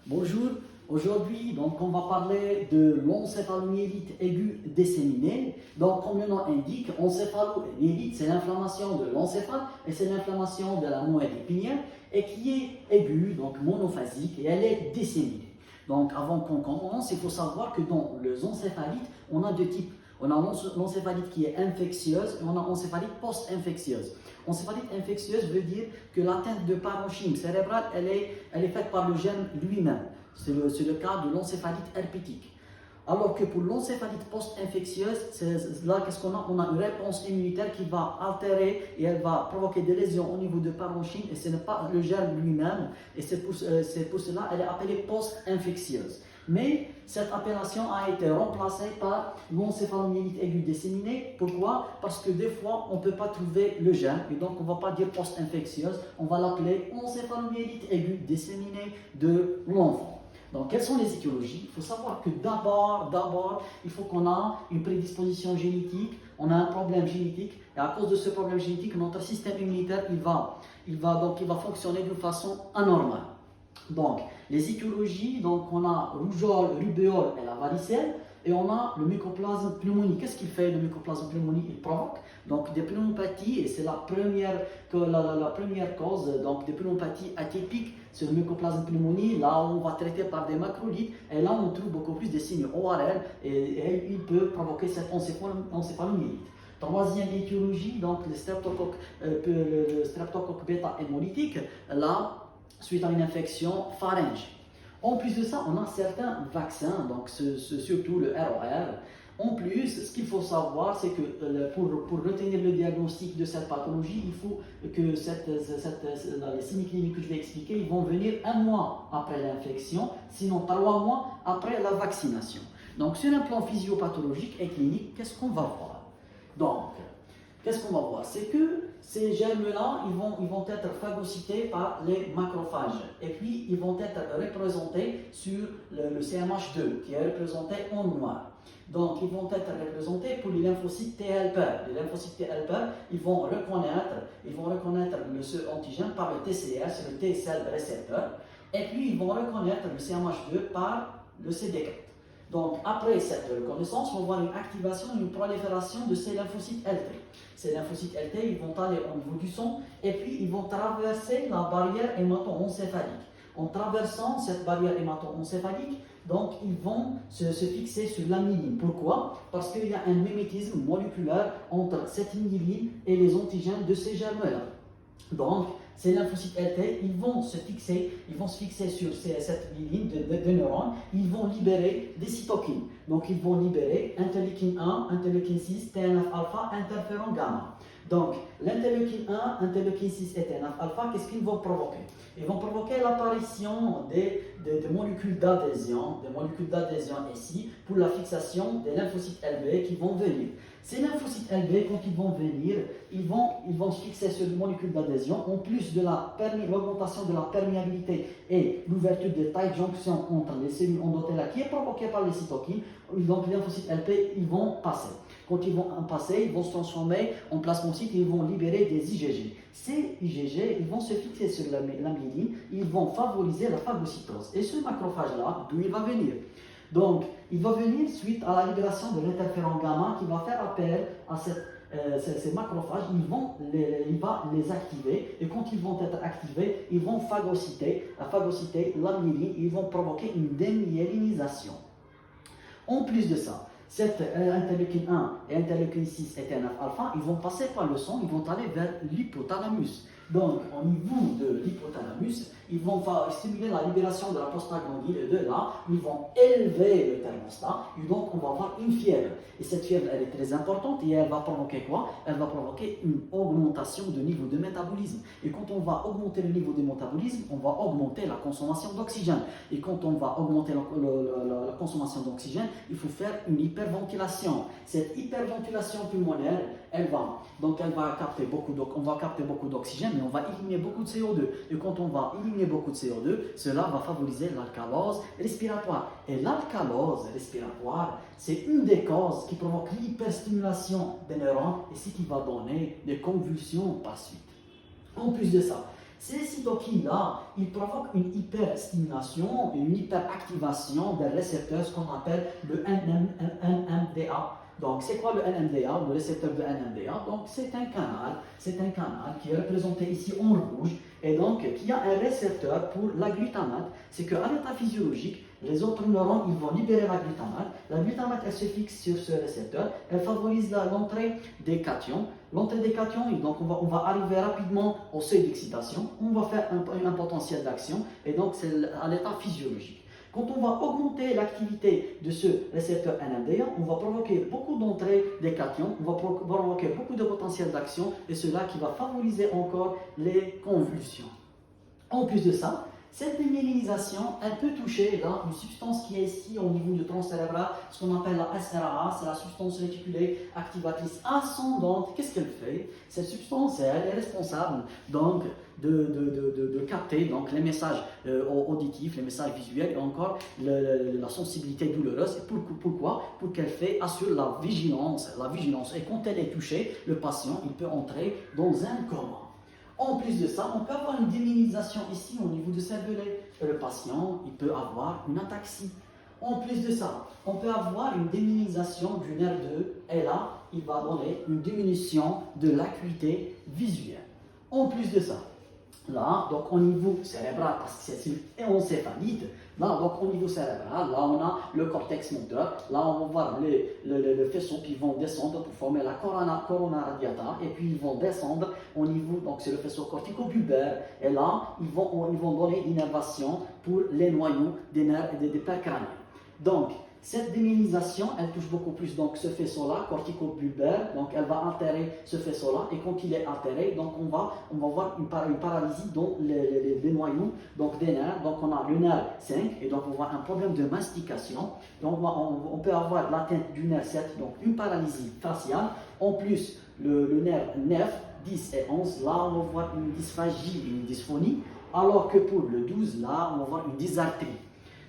Bonjour, aujourd'hui on va parler de l'encéphalomyélite aiguë disséminée. Donc comme le nom indique, encéphalomyélite c'est l'inflammation de l'encéphale et c'est l'inflammation de la moelle épinière et qui est aiguë, donc monophasique et elle est disséminée. Donc avant qu'on commence, il faut savoir que dans les encéphalites, on a deux types. On a l'encéphalite qui est infectieuse et on a l'encéphalite post-infectieuse. Encéphalite infectieuse veut dire que l'atteinte de parenchyme cérébrale, elle est faite par le gène lui-même. C'est le cas de l'encéphalite herpétique. Alors que pour l'encéphalite post-infectieuse, là, qu'est-ce qu'on a? On a une réponse immunitaire qui va altérer et elle va provoquer des lésions au niveau de parenchyme et ce n'est pas le gène lui-même. Et c'est pour cela qu'elle est appelée post-infectieuse. Mais cette appellation a été remplacée par l'encéphalomyélite aiguë disséminée. Pourquoi? Parce que des fois, on ne peut pas trouver le gène et donc on ne va pas dire post-infectieuse, on va l'appeler encéphalomyélite aiguë disséminée de l'enfant. Donc, quelles sont les étiologies? Il faut savoir que d'abord, il faut qu'on a une prédisposition génétique, on a un problème génétique, et à cause de ce problème génétique, notre système immunitaire, il va fonctionner d'une façon anormale. Donc, les étiologies, donc on a rougeole, rubéole et la varicelle, et on a le mycoplasme pneumonique. Qu'est-ce qu'il fait le mycoplasme pneumonique? Il provoque donc des pneumopathies, et c'est la première cause donc des pneumopathies atypiques sur le mycoplasme pneumonique. Là, on va traiter par des macrolides, et là, on trouve beaucoup plus de signes ORL, et il peut provoquer cette encéphalomyélite. Troisième étiologie, donc le streptocoque bêta hémolytique, là, suite à une infection pharyngée. En plus de ça, on a certains vaccins, donc surtout le ROR. En plus, ce qu'il faut savoir, c'est que pour retenir le diagnostic de cette pathologie, il faut que les signes cliniques que je vais expliquer, ils vont venir 1 mois après l'infection, sinon 3 mois après la vaccination. Donc, sur un plan physiopathologique et clinique, qu'est-ce qu'on va voir? Donc, qu'est-ce qu'on va voir? C'est que ces germes-là, ils vont être phagocytés par les macrophages. Et puis, ils vont être représentés sur le CMH2, qui est représenté en noir. Donc, ils vont être représentés pour les lymphocytes T helper. Les lymphocytes T helper, ils vont reconnaître ce antigène par le TCR, c'est le T-cell récepteur. Et puis, ils vont reconnaître le CMH2 par le CD4. Donc, après cette reconnaissance, on va voir une activation, une prolifération de ces lymphocytes LT. Ces lymphocytes LT, ils vont aller au niveau du sang et puis ils vont traverser la barrière hémato-encéphalique. En traversant cette barrière hémato-encéphalique, donc ils vont se fixer sur la myéline. Pourquoi? Parce qu'il y a un mimétisme moléculaire entre cette myéline et les antigènes de ces germes-là. Donc, ces lymphocytes LT, ils vont se fixer sur cette ligne de neurones, ils vont libérer des cytokines. Donc, ils vont libérer interleukine 1, interleukine 6, TNF-alpha, interféron gamma. Donc, l'interleukine 1, interleukine 6 et TNF-alpha, qu'est-ce qu'ils vont provoquer? Ils vont provoquer l'apparition des molécules d'adhésion, ici, pour la fixation des lymphocytes LB qui vont venir. Ces lymphocytes LB, quand ils vont venir, ils vont se fixer sur les molécules d'adhésion, en plus de l'augmentation de la perméabilité et l'ouverture des tight junctions entre les cellules endothéliales qui est provoquée par les cytokines. Donc les lymphocytes LP, ils vont passer. Quand ils vont passer, ils vont se transformer en plasmocytes et ils vont libérer des IgG. Ces IgG, ils vont se fixer sur la myéline, ils vont favoriser la phagocytose. Et ce macrophage-là, d'où il va venir? Donc, il va venir suite à la libération de l'interféron gamma qui va faire appel à ces macrophages, il va les activer et quand ils vont être activés, ils vont phagocyter la myéline, ils vont provoquer une démyélinisation. En plus de ça, cette interleukine 1 et interleukine 6 et TNF-alpha, ils vont passer par le sang, ils vont aller vers l'hypothalamus. Donc, au niveau de l'hypothalamus, ils vont stimuler la libération de la prostaglandine et de là, ils vont élever le thermostat et donc on va avoir une fièvre. Et cette fièvre, elle est très importante et elle va provoquer quoi? Elle va provoquer une augmentation de niveau de métabolisme. Et quand on va augmenter le niveau de métabolisme, on va augmenter la consommation d'oxygène. Et quand on va augmenter la consommation d'oxygène, il faut faire une hyperventilation. Cette hyperventilation pulmonaire, on va capter beaucoup d'oxygène, mais on va éliminer beaucoup de CO2. Et quand on va éliminer beaucoup de CO2, cela va favoriser l'alcalose respiratoire. Et l'alcalose respiratoire, c'est une des causes qui provoque l'hyperstimulation des neurones et ce qui va donner des convulsions par suite. En plus de ça, Ces cytokines-là, ils provoquent une hyperstimulation, une hyperactivation des récepteurs, ce qu'on appelle le NMDA. Donc, c'est quoi le NMDA, le récepteur de NMDA? Donc, c'est un canal qui est représenté ici en rouge, et donc qui a un récepteur pour la glutamate. C'est qu'à l'état physiologique, les autres neurones, ils vont libérer la glutamate. La glutamate, elle se fixe sur ce récepteur, elle favorise l'entrée des cations. L'entrée des cations, donc on va arriver rapidement au seuil d'excitation, on va faire un potentiel d'action, et donc c'est à l'état physiologique. Quand on va augmenter l'activité de ce récepteur NMDA, on va provoquer beaucoup d'entrée des cations, on va provoquer beaucoup de potentiel d'action, et cela qui va favoriser encore les convulsions. En plus de ça, cette démyélinisation, elle peut toucher là, une substance qui est ici au niveau du tronc cérébral, ce qu'on appelle la SRAA, c'est la substance réticulée activatrice ascendante. Qu'est-ce qu'elle fait? Cette substance, elle est responsable donc, de capter donc, les messages auditifs, les messages visuels et encore la sensibilité douloureuse. Pourquoi? Pour qu'elle assure la vigilance. Et quand elle est touchée, le patient il peut entrer dans un coma. En plus de ça, on peut avoir une démyélinisation ici au niveau du cervelet. Le patient, il peut avoir une ataxie. En plus de ça, on peut avoir une démyélinisation du nerf 2 et là, il va donner une diminution de l'acuité visuelle. En plus de ça, là, donc au niveau cérébral, parce que c'est une encéphalite, là, donc au niveau cérébral, là on a le cortex moteur, là on va voir les faisceaux qui vont descendre pour former la corona radiata, et puis ils vont descendre au niveau, donc c'est le faisceau corticobulbaire, et là ils vont donner l'innervation pour les noyaux des nerfs et des paires crâniennes. Donc, cette démyélinisation, elle touche beaucoup plus donc, ce faisceau-là, corticobulbaire, donc elle va altérer ce faisceau-là, et quand il est altéré, donc on va voir une paralysie dans les noyaux donc des nerfs. Donc on a le nerf 5, et donc on voit un problème de mastication. Donc on peut avoir l'atteinte du nerf 7, donc une paralysie faciale. En plus, le nerf 9, 10 et 11, là on va voir une dysphagie, une dysphonie, alors que pour le 12, là on va voir une dysarthrie.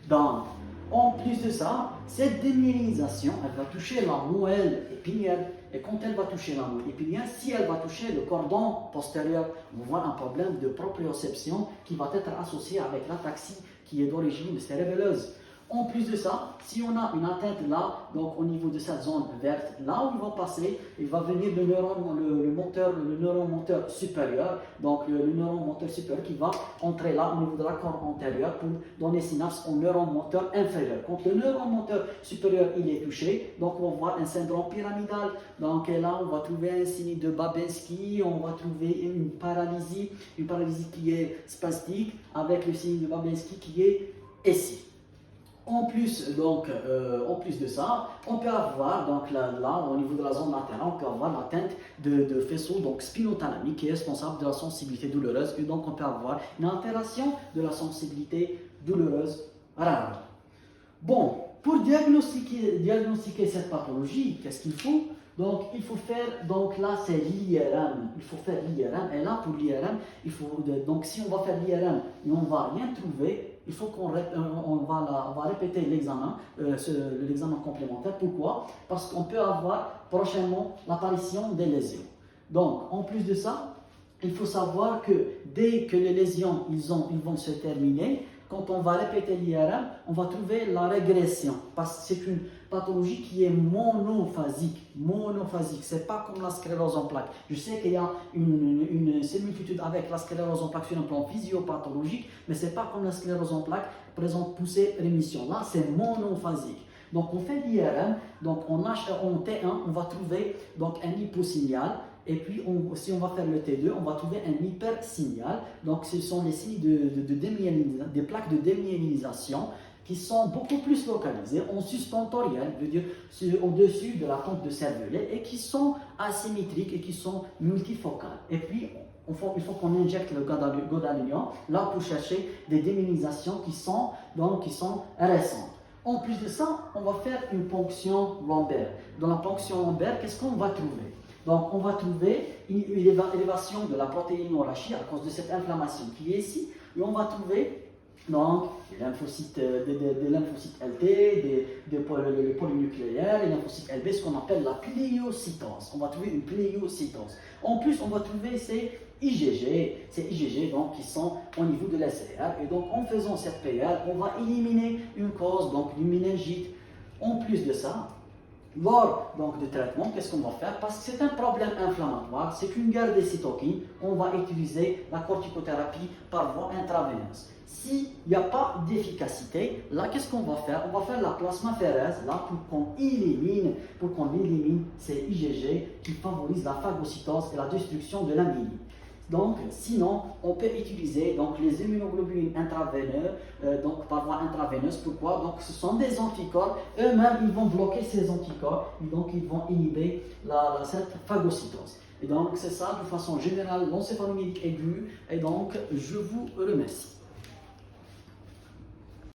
Donc, en plus de ça, cette démyélinisation, elle va toucher la moelle épinière. Et quand elle va toucher la moelle épinière, si elle va toucher le cordon postérieur, on va voir un problème de proprioception qui va être associé avec l'ataxie qui est d'origine cérébelleuse. En plus de ça, si on a une atteinte là, donc au niveau de cette zone verte, là où il va passer, il va venir le neuron moteur supérieur, donc le neuron moteur supérieur qui va entrer là au niveau de la corne antérieure pour donner synapse au neuron moteur inférieur. Quand le neuron moteur supérieur il est touché, donc on va voir un syndrome pyramidal. Donc là, on va trouver un signe de Babinski, on va trouver une paralysie qui est spastique avec le signe de Babinski qui est ici. En plus de ça, on peut avoir, donc là, au niveau de la zone latérale, on peut avoir l'atteinte de faisceau donc spinothalamique qui est responsable de la sensibilité douloureuse, et donc on peut avoir une altération de la sensibilité douloureuse rare. Bon, pour diagnostiquer cette pathologie, qu'est-ce qu'il faut? Donc, il faut faire, donc là, c'est l'IRM. Il faut faire l'IRM. Et là, pour l'IRM, donc si on va faire l'IRM et on ne va rien trouver, il faut qu'on va répéter l'examen, l'examen complémentaire. Pourquoi? Parce qu'on peut avoir prochainement l'apparition des lésions. Donc, en plus de ça, il faut savoir que dès que les lésions ils vont se terminer, quand on va répéter l'IRM, on va trouver la régression, parce que c'est une pathologie qui est monophasique. Ce n'est pas comme la sclérose en plaques. Je sais qu'il y a une similitude avec la sclérose en plaques sur un plan physiopathologique, mais ce n'est pas comme la sclérose en plaques, présente poussée rémission. Là, c'est monophasique. Donc, on fait l'IRM, donc en T1, on va trouver donc un hyposignal. Et puis, si on va faire le T2, on va trouver un hypersignal. Donc, ce sont les signes des plaques de démyélinisation qui sont beaucoup plus localisées en sustentoriel, je veux dire au-dessus de la pompe de cervelet, et qui sont asymétriques et qui sont multifocales. Et puis, il faut qu'on injecte le gadolinium là pour chercher des démyélinisations qui sont récentes. En plus de ça, on va faire une ponction lombaire. Dans la ponction lombaire, qu'est-ce qu'on va trouver? Donc, on va trouver une élévation de la protéine rachis à cause de cette inflammation qui est ici. Et on va trouver donc, des lymphocytes LT, des polynucléaires, les lymphocytes LB, ce qu'on appelle la pléocytose. On va trouver une pléocytose. En plus, on va trouver ces IgG, ces IgG donc, qui sont au niveau de l'SCR. Et donc en faisant cette PR, on va éliminer une cause, donc une méningite. En plus de ça, lors donc, du traitement, qu'est-ce qu'on va faire? Parce que c'est un problème inflammatoire, c'est une guerre des cytokines, on va utiliser la corticothérapie par voie intraveineuse. S'il n'y a pas d'efficacité, là, qu'est-ce qu'on va faire? On va faire la plasmaphérèse, là, pour qu'on élimine ces IgG qui favorisent la phagocytose et la destruction de la myéline. Donc, sinon, on peut utiliser donc, les immunoglobulines intraveineuses, donc par voie intraveineuse. Pourquoi? Donc, ce sont des anticorps. Eux-mêmes, ils vont bloquer ces anticorps et donc ils vont inhiber cette phagocytose. Et donc, c'est ça, de façon générale, l'encéphalomyélite aiguë. Et donc, je vous remercie.